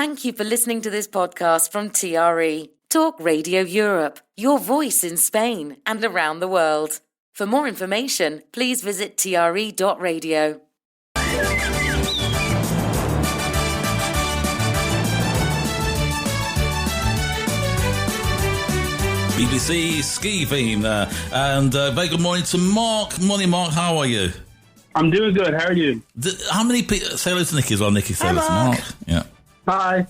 Thank you for listening to this podcast from TRE, Talk Radio Europe, your voice in Spain and around the world. For more information, please visit tre.radio. BBC ski theme there. And very good morning to Mark. Morning, Mark. How are you? I'm doing good. How are you? How many people... Say hello to Nicky as well. Nicky, say hello to Mark. Yeah. Hi.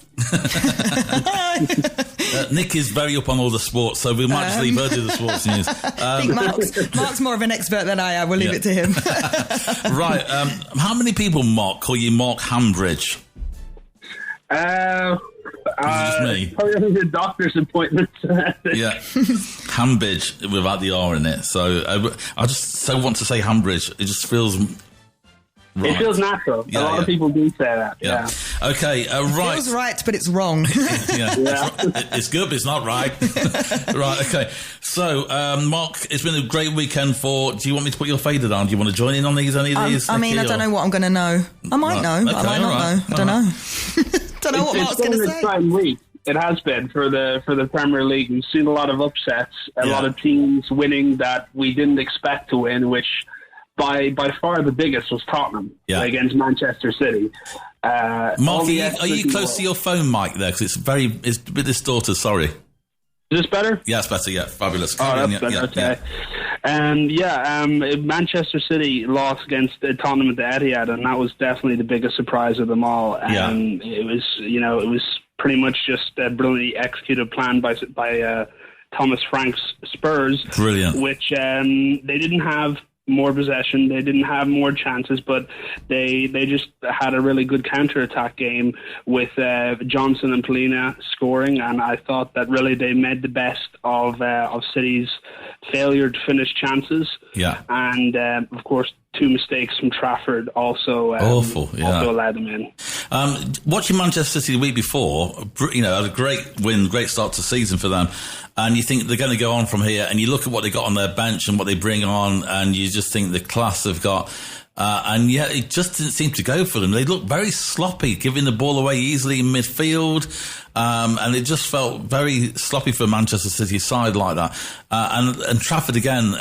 Nick is very up on all the sports, so we might just leave her to the sports news. I think Mark's more of an expert than I am. We'll leave it to him. Right. How many people, Mark, call you Mark Hanbidge? Just me. Probably the doctor's appointments. Yeah. Hanbidge without the R in it. So I just so want to say Hanbidge. It just feels... Right. It feels natural. Yeah, a lot of people do say that. Yeah. Okay, right. It feels right, but it's wrong. Yeah. It's good, but it's not right. Right, okay. So, Mark, it's been a great weekend for... Do you want me to put your fader down? Do you want to join in on any of these? I mean, I don't know what I'm going to know. I might know, but I might not know. I don't know. Don't know what Mark's going to say. It's been an exciting week. It has been for the Premier League. We've seen a lot of upsets, a lot of teams winning that we didn't expect to win, which... By far the biggest was Tottenham against Manchester City. Mark, are you close to your phone mic there? Because it's a bit distorted, sorry. Is this better? Yeah, it's better, yeah. Fabulous. Oh, that's better, okay. Manchester City lost against Tottenham at the Etihad, and that was definitely the biggest surprise of them all. And it was pretty much just a brilliantly executed plan by Thomas Frank's Spurs. Brilliant. Which they didn't have more possession, they didn't have more chances, but they just had a really good counter-attack game with Johnson and Polina scoring, and I thought that really they made the best of City's failure to finish chances. Yeah. And of course, two mistakes from Trafford also also allowed them in. Watching Manchester City the week before, had a great win, great start to the season for them, and you think they're going to go on from here, and you look at what they got on their bench and what they bring on, and you just think the class they've got. And yet it just didn't seem to go for them. They looked very sloppy, giving the ball away easily in midfield. And it just felt very sloppy for Manchester City side like that. And Trafford again,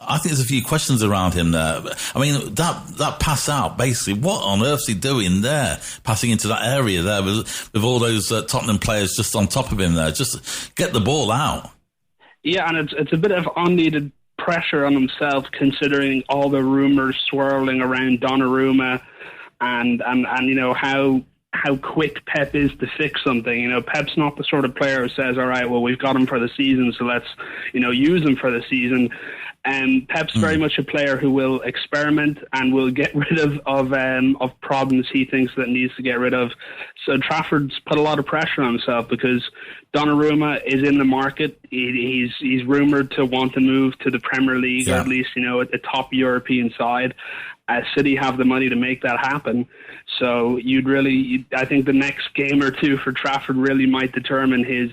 I think there's a few questions around him there. I mean, that pass out, basically, what on earth's he doing there? Passing into that area there with all those Tottenham players just on top of him there. Just get the ball out. Yeah, and it's a bit of unneeded pressure on himself, considering all the rumours swirling around Donnarumma and how quick Pep is to fix something. Pep's not the sort of player who says, all right, well, we've got him for the season, so let's use him for the season. And Pep's very much a player who will experiment and will get rid of problems he thinks that needs to get rid of. So Trafford's put a lot of pressure on himself because Donnarumma is in the market. He's rumoured to want to move to the Premier League, or at least a top European side. City have the money to make that happen. So I think the next game or two for Trafford really might determine his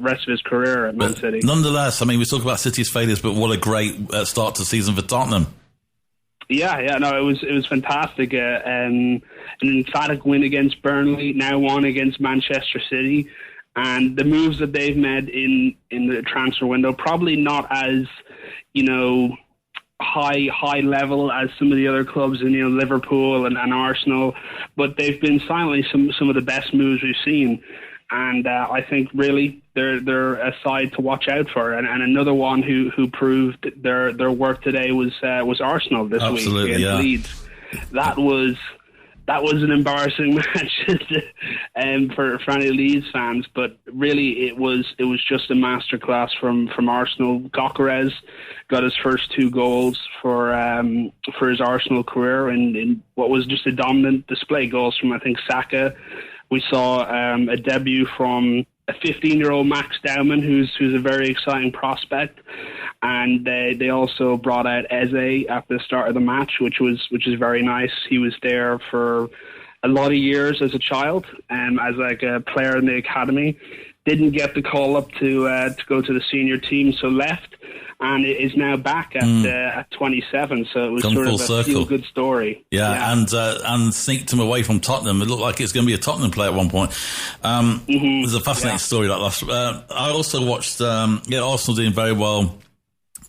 rest of his career at Man City. Nonetheless, I mean, we talk about City's failures, but what a great start to the season for Tottenham. It was fantastic. An emphatic win against Burnley, now one against Manchester City, and the moves that they've made in the transfer window, probably not as high level as some of the other clubs in Liverpool and Arsenal, but they've been silently some of the best moves we've seen. And I think really they're a side to watch out for. And another one who proved their work today was Arsenal this week against Leeds. That was an embarrassing match for any Leeds fans, but really it was just a masterclass from Arsenal. Gyökeres got his first two goals for his Arsenal career in what was just a dominant display. Goals from, I think, Saka. We saw a debut from a 15-year-old Max Dowman, who's a very exciting prospect, and they also brought out Eze at the start of the match, which is very nice. He was there for a lot of years as a child, as like a player in the academy. Didn't get the call up to go to the senior team, so left. and it is now back at 27. So it was Come sort full of a circle. feel-good story. Yeah, and sneaked him away from Tottenham. It looked like it's going to be a Tottenham player at one point. It was a fascinating story, that last. I also watched Arsenal doing very well.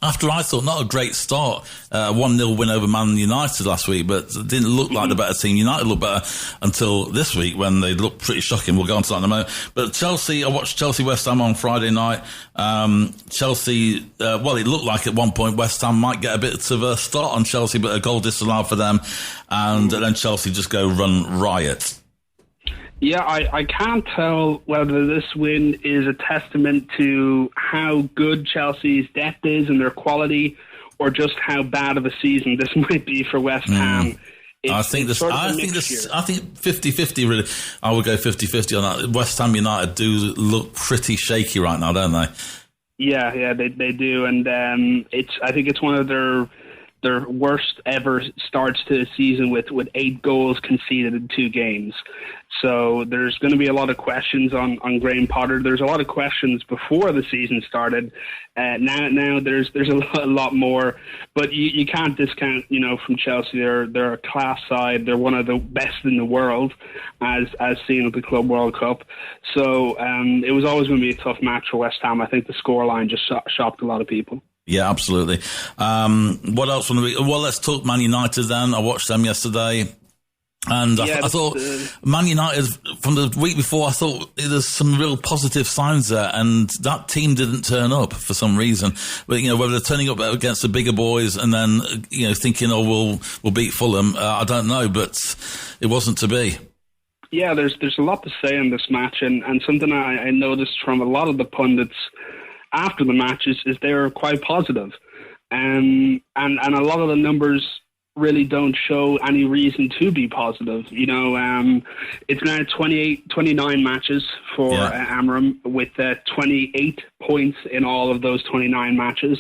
After I thought not a great start, 1-0 win over Man United last week, but it didn't look like the better team. United looked better until this week when they looked pretty shocking. We'll go on to that in a moment. But Chelsea, I watched Chelsea West Ham on Friday night. Chelsea, it looked like at one point West Ham might get a bit of a start on Chelsea, but a goal disallowed for them. And then Chelsea just go run riot. Yeah, I can't tell whether this win is a testament to how good Chelsea's depth is and their quality, or just how bad of a season this might be for West Ham. I think 50-50 really. I would go 50-50 on that. West Ham United do look pretty shaky right now, don't they? Yeah, they do, and I think it's one of their worst ever starts to the season with 8 goals conceded in 2 games. So there's going to be a lot of questions on Graham Potter. There's a lot of questions before the season started. Now there's a lot more, but you can't discount, from Chelsea. They're a class side. They're one of the best in the world, as seen at the Club World Cup. So it was always going to be a tough match for West Ham. I think the scoreline just shocked a lot of people. Yeah, absolutely. What else? Well, let's talk Man United then. I watched them yesterday. And I thought Man United, from the week before, I thought there's some real positive signs there, and that team didn't turn up for some reason. But, whether they're turning up against the bigger boys and then, thinking, we'll beat Fulham, I don't know, but it wasn't to be. Yeah, there's a lot to say in this match, and something I noticed from a lot of the pundits after the match is they were quite positive. And a lot of the numbers really don't show any reason to be positive. It's now 29 matches for Amram, with 28 points in all of those 29 matches.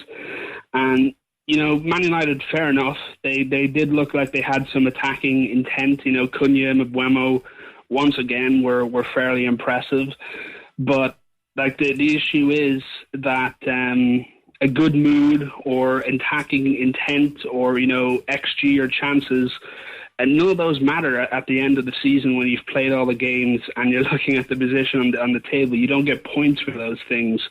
And, Man United, fair enough, they did look like they had some attacking intent. Cunha and Mbeumo, once again, were fairly impressive. But the issue is that a good mood or attacking intent or, XG or chances, and none of those matter at the end of the season when you've played all the games and you're looking at the position on the table. You don't get points for those things.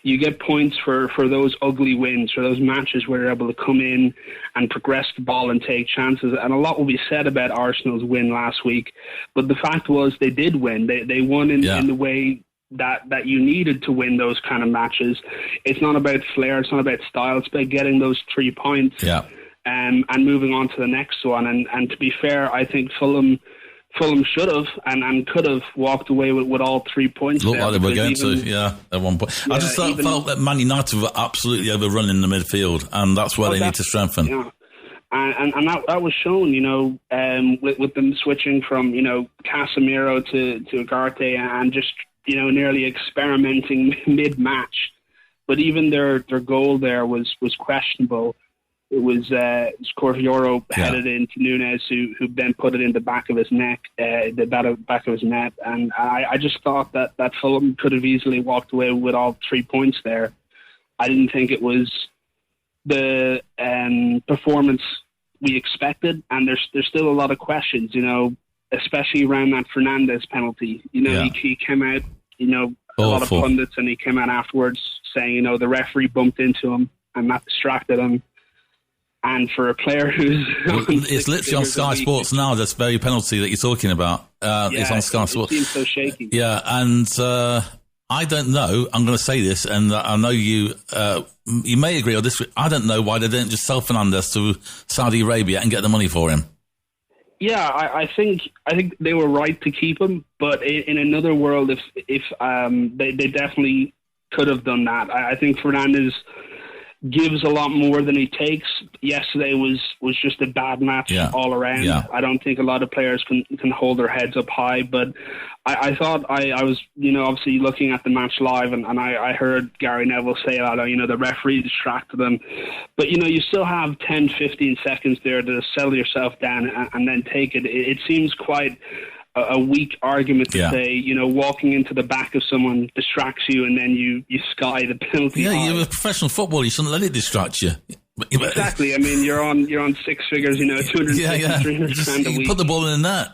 You get points for those ugly wins, for those matches where you're able to come in and progress the ball and take chances. And a lot will be said about Arsenal's win last week. But the fact was they did win. They won in the way that you needed to win those kind of matches. It's not about flair, it's not about style, it's about getting those 3 points and moving on to the next one. And to be fair, I think Fulham should have and could have walked away with all 3 points. Looked like they were going to, at one point. I just felt that Man United were absolutely overrun in the midfield, and that's where they need to strengthen. Yeah. And that was shown, with them switching from, Casemiro to Ugarte and just, nearly experimenting mid-match. But even their goal there was questionable. It was Corfioro headed into Nunes, who then put it in the back of his neck, back of his net. And I just thought that Fulham could have easily walked away with all 3 points there. I didn't think it was the performance we expected, and there's still a lot of questions, especially around that Fernandes penalty. He came out, a lot of pundits, and he came out afterwards saying, the referee bumped into him and that distracted him. And for a player who's... it's literally on Sky Sports now, this very penalty that you're talking about. It's on Sky Sports. It seems so shaky. Yeah, and I don't know, I'm going to say this, and I know you may agree or disagree. I don't know why they didn't just sell Fernandes to Saudi Arabia and get the money for him. Yeah, I think they were right to keep him, but in another world, if they definitely could have done that. I think Fernandes gives a lot more than he takes. Yesterday was just a bad match all around. Yeah. I don't think a lot of players can hold their heads up high, but I thought I was, obviously looking at the match live, and I heard Gary Neville say that, the referee distracted them. But, you still have 10, 15 seconds there to settle yourself down and then take it. It seems quite a weak argument to say, walking into the back of someone distracts you and then you sky the penalty. Yeah, high. you're a professional footballer. You shouldn't let it distract you. Exactly. I mean, you're on six figures, 250, 300 grand a week. Put the ball in the net.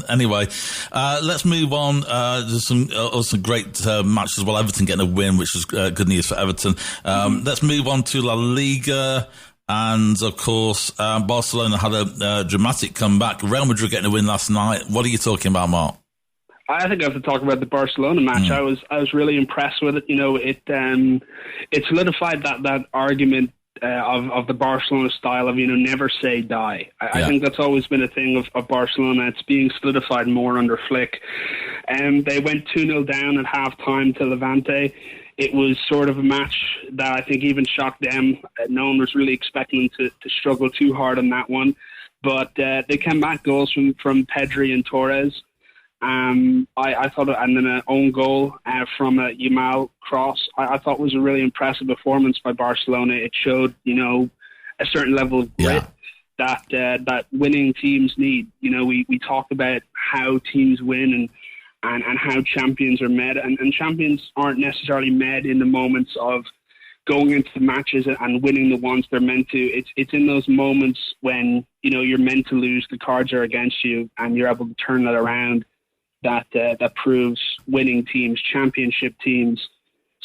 Anyway, let's move on. There's some great matches as well. Everton getting a win, which was good news for Everton. Let's move on to La Liga. And, of course, Barcelona had a dramatic comeback. Real Madrid getting a win last night. What are you talking about, Mark? I think I have to talk about the Barcelona match. I was really impressed with it. It solidified that argument of the Barcelona style of, never say die. I think that's always been a thing of Barcelona. It's being solidified more under Flick. They went 2-0 down at half-time to Levante. It was sort of a match that I think even shocked them. No one was really expecting them to struggle too hard on that one. But they came back goals from Pedri and Torres. I thought, and then an own goal from a Yamal cross. I thought was a really impressive performance by Barcelona. It showed, a certain level of grit that winning teams need. We talk about how teams win and how champions are met. And champions aren't necessarily met in the moments of going into the matches and winning the ones they're meant to. It's in those moments when, you're meant to lose, the cards are against you, and you're able to turn that around. That proves winning teams, championship teams.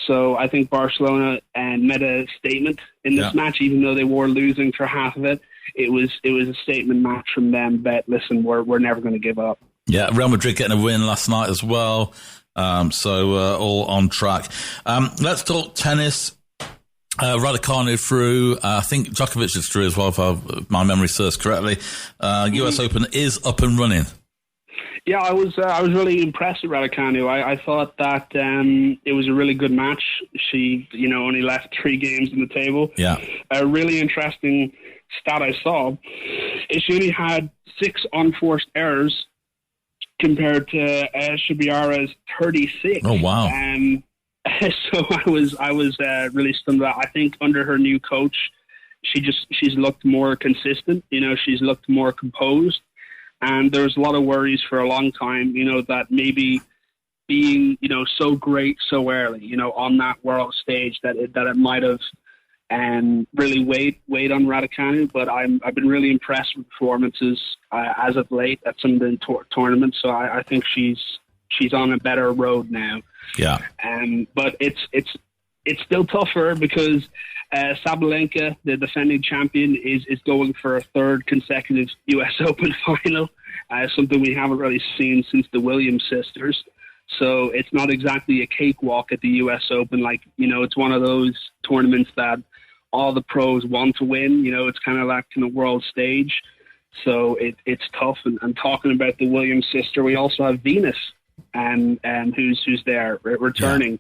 So I think Barcelona made a statement in this match, even though they were losing for half of it. It was a statement match from them. But listen, we're never going to give up. Yeah, Real Madrid getting a win last night as well. So all on track. Let's talk tennis. Raducanu through. I think Djokovic is through as well, if my memory serves correctly. US Open is up and running. Yeah, I was really impressed with Raducanu. I thought that it was a really good match. She, only left 3 games on the table. Yeah. A really interesting stat I saw is she only had 6 unforced errors compared to Shibari's 36. Oh wow! So I was really stunned. I think under her new coach, she's looked more consistent. She's looked more composed. And there was a lot of worries for a long time, that maybe being, so great so early, on that world stage that it might have really weighed on Raducanu. But I've been really impressed with performances as of late at some of the tournaments. So I think she's on a better road now. Yeah. But it's still tougher because Sabalenka, the defending champion, is going for a 3rd consecutive US Open final, something we haven't really seen since the Williams sisters. So it's not exactly a cakewalk at the US Open. It's one of those tournaments that all the pros want to win. It's kind of like in the world stage. So it's tough. And talking about the Williams sister, we also have Venus, and who's there returning. Yeah.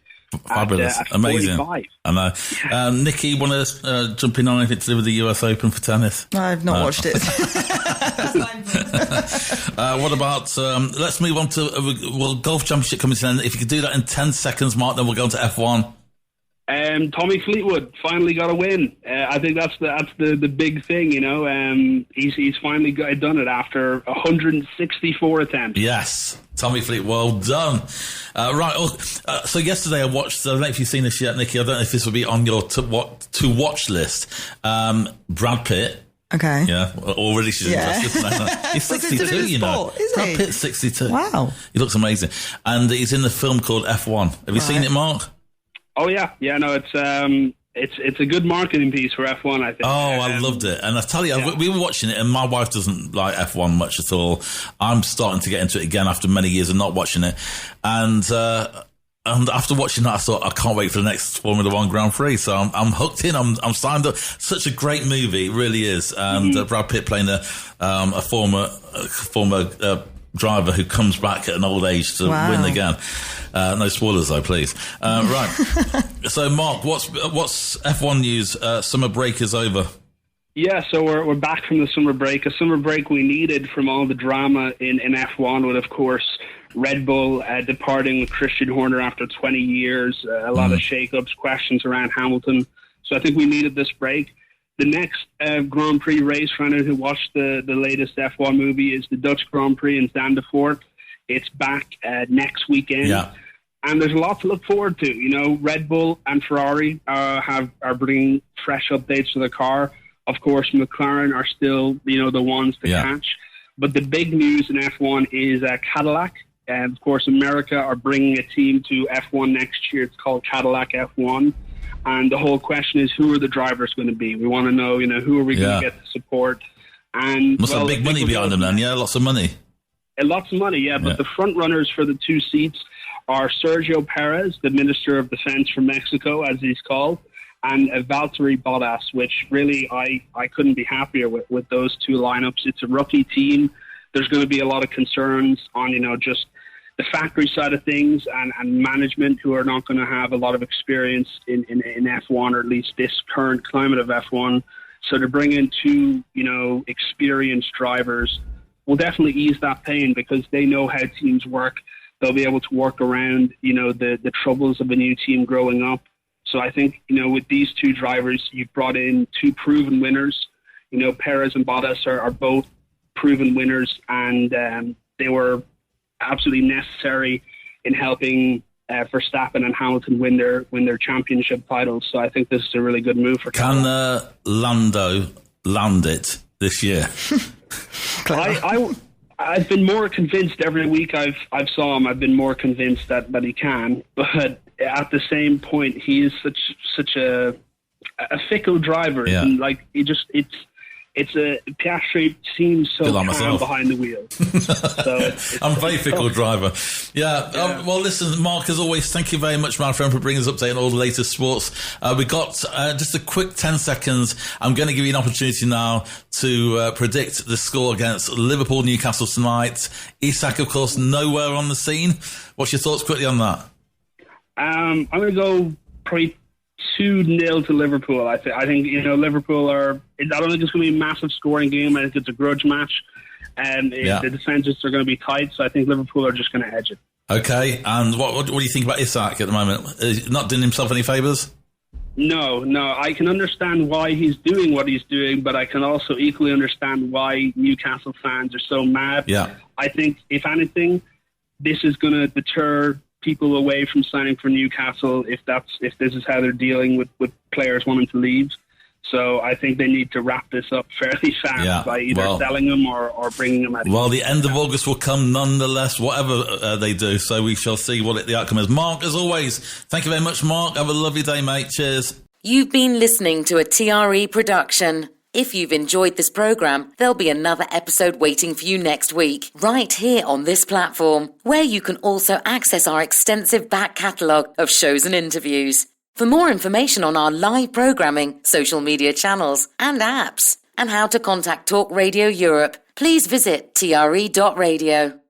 Fabulous, amazing. 45. I know. Nikki, want to jump in on anything to do with the US Open for tennis? I've not watched it. What about, let's move on to, Golf Championship coming to an end. If you could do that in 10 seconds, Mark, then we'll go on to F1. Tommy Fleetwood finally got a win. I think that's the big thing, He's finally done it after 164 attempts. Yes, Tommy Fleetwood, well done. So yesterday I watched, I don't know if you've seen this yet, Nikki, I don't know if this will be on your to watch list. Brad Pitt. Okay. Yeah, already she's interested. He's 62, Brad Pitt's 62. Wow. He looks amazing. And he's in the film called F1. Have you seen it, Mark? Oh yeah, no, it's a good marketing piece for F1, I think. Oh, I loved it, and I tell you, we were watching it, and my wife doesn't like F1 much at all. I'm starting to get into it again after many years of not watching it, and after watching that, I thought I can't wait for the next Formula One Grand Prix. So I'm hooked in. I'm signed up. Such a great movie, it really is. And Brad Pitt playing a former driver who comes back at an old age to win again. No spoilers though, please. Right. So Mark, what's F1 news? Summer break is over. Yeah, so we're back from the summer break. A summer break we needed from all the drama in F1 with, of course, Red Bull departing with Christian Horner after 20 years. A lot of shake-ups, questions around Hamilton. So I think we needed this break. The next Grand Prix race, for anyone who watched the latest F1 movie, is the Dutch Grand Prix in Zandvoort. It's back next weekend. Yeah. And there's a lot to look forward to. You know, Red Bull and Ferrari are bringing fresh updates to the car. Of course, McLaren are still, you know, the ones to catch. But the big news in F1 is Cadillac. And, of course, America are bringing a team to F1 next year. It's called Cadillac F1. And the whole question is, who are the drivers going to be? We want to know, you know, who are we going to get the support? And must have big money behind them then, lots of money. Lots of money, but the front runners for the 2 seats are Sergio Perez, the Minister of Defense from Mexico, as he's called, and Valtteri Bottas, which really I couldn't be happier with those 2 lineups. It's a rookie team. There's going to be a lot of concerns on, you know, just the factory side of things and management who are not going to have a lot of experience in F1, or at least this current climate of F1. So to bring in 2, you know, experienced drivers will definitely ease that pain, because they know how teams work. They'll be able to work around, you know, the troubles of a new team growing up. So I think, you know, with these 2 drivers, you've brought in 2 proven winners. You know, Perez and Bottas are both proven winners, and they were absolutely necessary in helping Verstappen and Hamilton win their championship titles. So I think this is a really good move for Cadillac. Can Lando land it this year? I've been more convinced every week I've saw him. I've been more convinced that he can. But at the same point, he is such a fickle driver. Yeah. And like Piastri seems so calm behind the wheel. So I'm a very fickle driver. Well, listen, Mark, as always, thank you very much, my friend, for bringing us up to date on all the latest sports. We got just a quick 10 seconds. I'm going to give you an opportunity now to predict the score against Liverpool-Newcastle tonight. Isak, of course, nowhere on the scene. What's your thoughts quickly on that? I'm going to go probably 2-0 to Liverpool. I think you know, Liverpool are. I don't think it's going to be a massive scoring game. I think it's a grudge match, and the defenses are going to be tight. So I think Liverpool are just going to edge it. Okay, and what do you think about Isak at the moment? Is he not doing himself any favours? No. I can understand why he's doing what he's doing, but I can also equally understand why Newcastle fans are so mad. Yeah. I think, if anything, this is going to deter people away from signing for Newcastle if this is how they're dealing with players wanting to leave. So I think they need to wrap this up fairly fast by either selling them or bringing them out. Well, the end of August will come nonetheless, whatever they do. So we shall see what the outcome is. Mark, as always, thank you very much, Mark. Have a lovely day, mate. Cheers. You've been listening to a TRE production. If you've enjoyed this programme, there'll be another episode waiting for you next week, right here on this platform, where you can also access our extensive back catalogue of shows and interviews. For more information on our live programming, social media channels and apps, and how to contact Talk Radio Europe, please visit TRE.radio.